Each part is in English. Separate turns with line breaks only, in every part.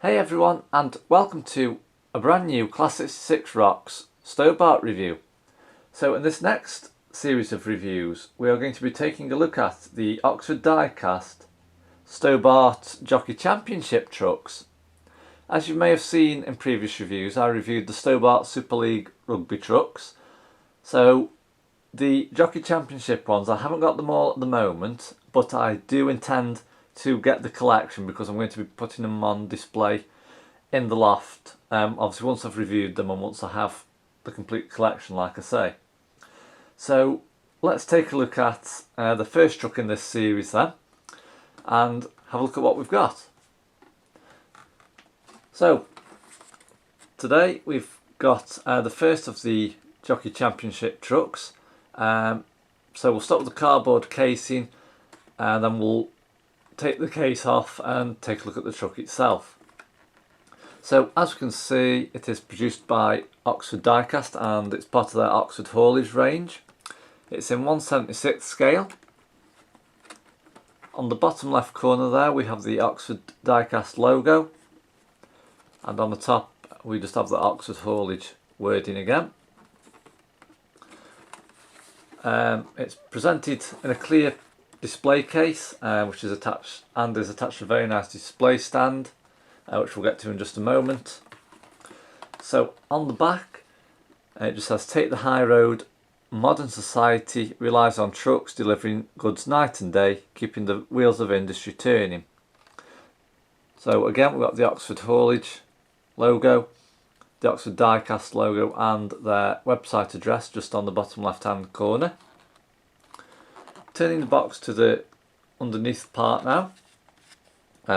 Hey everyone, and welcome to a brand new Class 66 Rocks Stobart review. So in this next series of reviews we are going to be taking a look at the Oxford Diecast Stobart Jockey Championship trucks. As you may have seen in previous reviews, I reviewed the Stobart Super League rugby trucks. So the Jockey Championship ones, I haven't got them all at the moment, but I do intend to get the collection because I'm going to be putting them on display in the loft. Obviously once I've reviewed them and once I have the complete collection, like I say. So let's take a look at the first truck in this series then and have a look at what we've got. So today we've got the first of the Jockey Championship trucks. So we'll start with the cardboard casing and then we'll take the case off and take a look at the truck itself. So as we can see, it is produced by Oxford Diecast and it's part of their Oxford haulage range. It's in 1/76 scale. On the bottom left corner there we have the Oxford Diecast logo, and on the top we just have the Oxford haulage wording again. It's presented in a clear display case which is attached to a very nice display stand, which we'll get to in just a moment. So on the back it just says, "Take the high road, modern society relies on trucks delivering goods night and day, keeping the wheels of industry turning." So again we've got the Oxford haulage logo, the Oxford Diecast logo and their website address just on the bottom left hand corner. Turning the box to the underneath part now,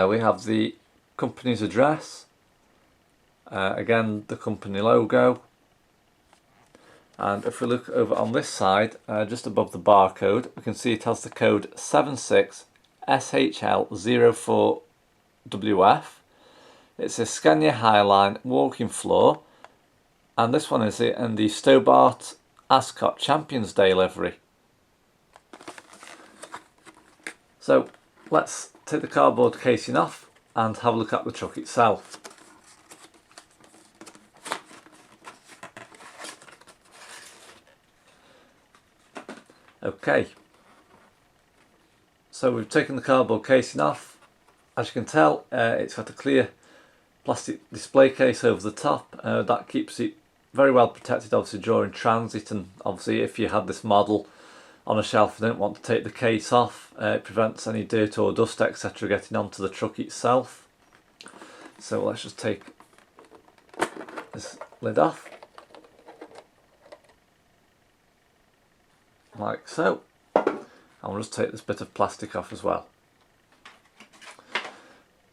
we have the company's address, again the company logo, and if we look over on this side, just above the barcode, we can see it has the code 76SHL04WF. It's a Scania Highline walking floor, and this one is in the Stobart Ascot Champions Day livery. So let's take the cardboard casing off and have a look at the truck itself. Okay, so we've taken the cardboard casing off. As you can tell, it's got a clear plastic display case over the top. That keeps it very well protected, obviously during transit, and obviously if you had this model on a shelf and didn't want to take the case off, it prevents any dirt or dust etc. getting onto the truck itself. So let's just take this lid off, like so, and we'll just take this bit of plastic off as well.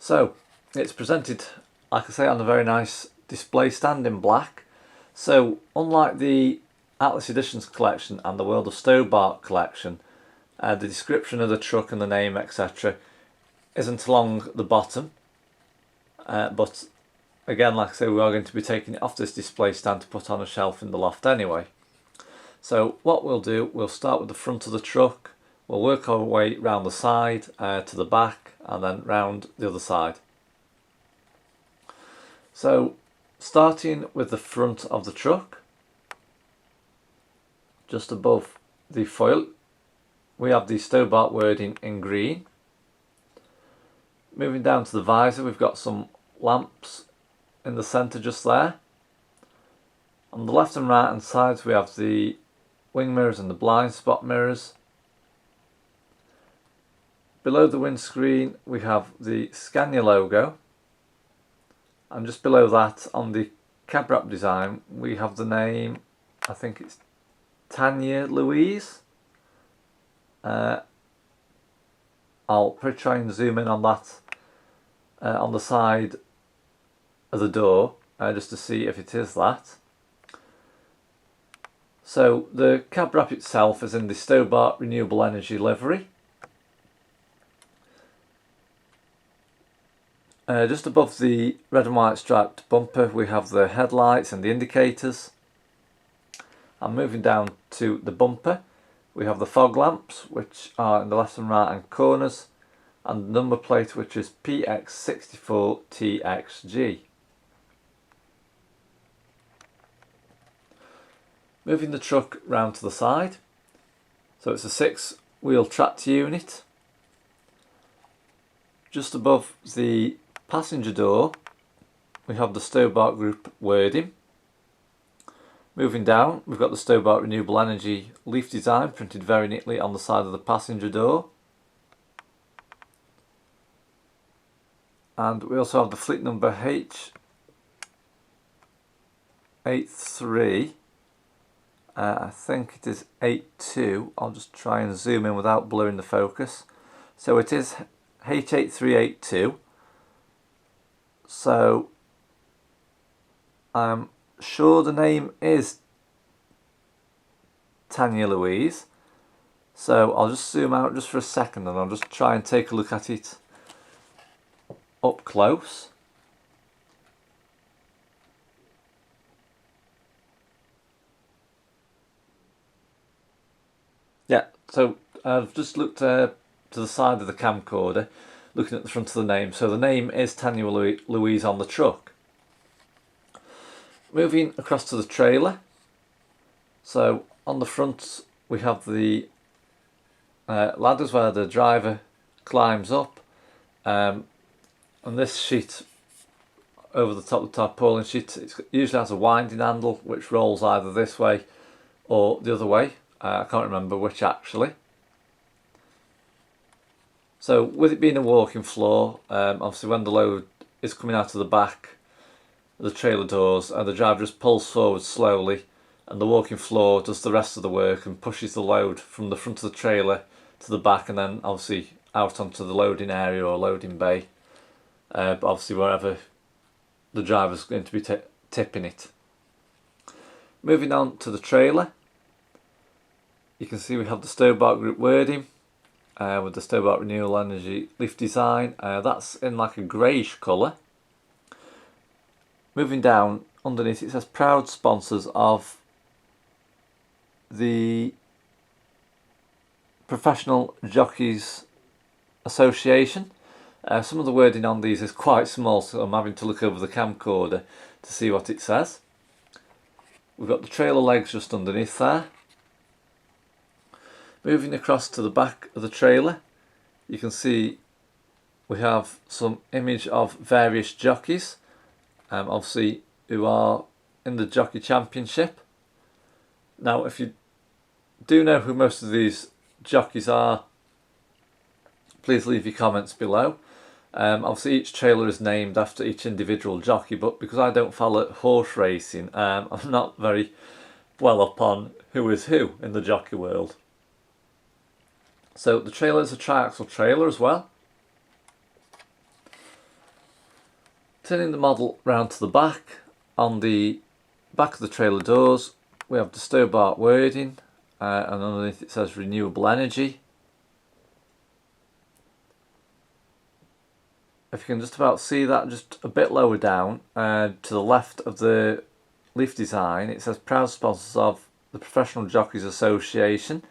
So it's presented, like I say, on a very nice display stand in black. So unlike the Atlas Editions collection and the World of Stobart collection, the description of the truck and the name etc. isn't along the bottom, but again, like I say, we are going to be taking it off this display stand to put on a shelf in the loft anyway. So what we'll do, we'll start with the front of the truck, we'll work our way round the side to the back and then round the other side. So starting with the front of the truck, just above the foil we have the Stobart wording in green. Moving down to the visor, we've got some lamps in the centre just there. On the left and right hand sides we have the wing mirrors and the blind spot mirrors. Below the windscreen we have the Scania logo, and just below that on the cab wrap design we have the name, I think it's Tanya, Louise. I'll probably try and zoom in on that on the side of the door just to see if it is that. So the cab wrap itself is in the Stobart Renewable Energy livery. Just above the red and white striped bumper we have the headlights and the indicators. And moving down to the bumper we have the fog lamps, which are in the left and right hand corners, and the number plate, which is PX64TXG. Moving the truck round to the side, so it's a 6-wheel tractor unit. Just above the passenger door we have the Stobart Group wording. Moving down, we've got the Stobart Renewable Energy leaf design printed very neatly on the side of the passenger door. And we also have the fleet number H83. I think it is 82. I'll just try and zoom in without blurring the focus. So it is H8382. So I'm sure the name is Tanya Louise. So I'll just zoom out just for a second and I'll just try and take a look at it up close. Yeah, so I've just looked to the side of the camcorder, looking at the front of the name. So the name is Tanya Louise on the truck. Moving across to the trailer. So on the front we have the ladders where the driver climbs up. And this sheet over the top of the tarpaulin sheet, it usually has a winding handle which rolls either this way or the other way. I can't remember which actually. So with it being a walking floor, obviously when the load is coming out of the back of the trailer doors, the driver just pulls forward slowly and the walking floor does the rest of the work and pushes the load from the front of the trailer to the back and then obviously out onto the loading area or loading bay. But obviously wherever the driver's going to be tipping it. Moving on to the trailer. You can see we have the Stobart Group wording with the Stobart Renewable Energy leaf design. That's in like a greyish colour. Moving down underneath it says proud sponsors of the Professional Jockeys Association. Some of the wording on these is quite small, so I'm having to look over the camcorder to see what it says. We've got the trailer legs just underneath there. Moving across to the back of the trailer, you can see we have some image of various jockeys, obviously who are in the Jockey Championship. Now if you do know who most of these jockeys are, please leave your comments below. Obviously each trailer is named after each individual jockey, but because I don't follow horse racing, I'm not very well up on who is who in the jockey world. So the trailer is a triaxle trailer as well. Turning the model round to the back, on the back of the trailer doors we have the Stobart wording and underneath it says renewable energy. If you can just about see that just a bit lower down to the left of the leaf design, it says proud sponsors of the Professional Jockeys Association.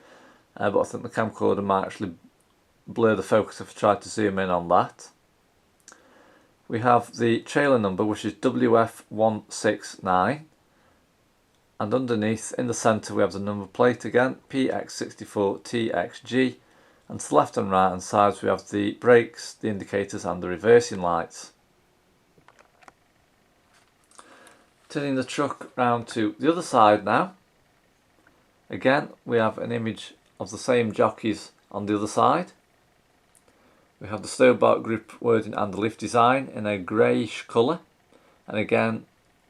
But I think the camcorder might actually blur the focus if I try to zoom in on that. We have the trailer number, which is WF169, and underneath in the centre we have the number plate again, PX64TXG, and to the left and right hand sides we have the brakes, the indicators and the reversing lights. Turning the truck round to the other side now, again we have an image of the same jockeys on the other side. We have the Stobart Group wording and the leaf design in a greyish colour, and again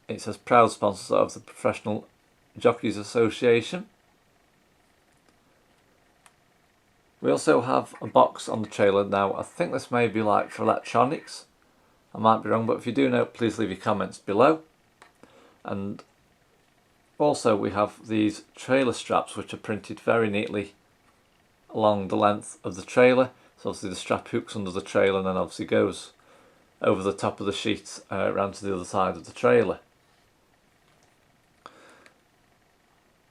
it says proud sponsors of the Professional Jockeys Association. We also have a box on the trailer. Now I think this may be like for electronics, I might be wrong, but if you do know please leave your comments below. And also we have these trailer straps which are printed very neatly along the length of the trailer. So obviously the strap hooks under the trailer and then obviously goes over the top of the sheet around to the other side of the trailer.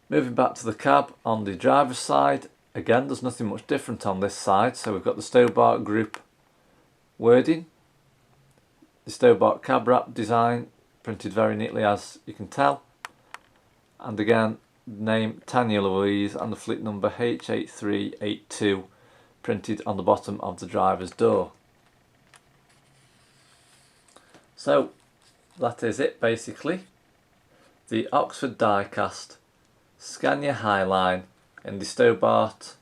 Moving back to the cab on the driver's side, again there's nothing much different on this side. So we've got the Stobart Group wording, the Stobart cab wrap design printed very neatly as you can tell, and again name Tanya Louise and the fleet number H8382 printed on the bottom of the driver's door. So that is it basically. The Oxford Diecast Scania Highline in the Stobart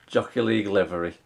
Jockey League livery.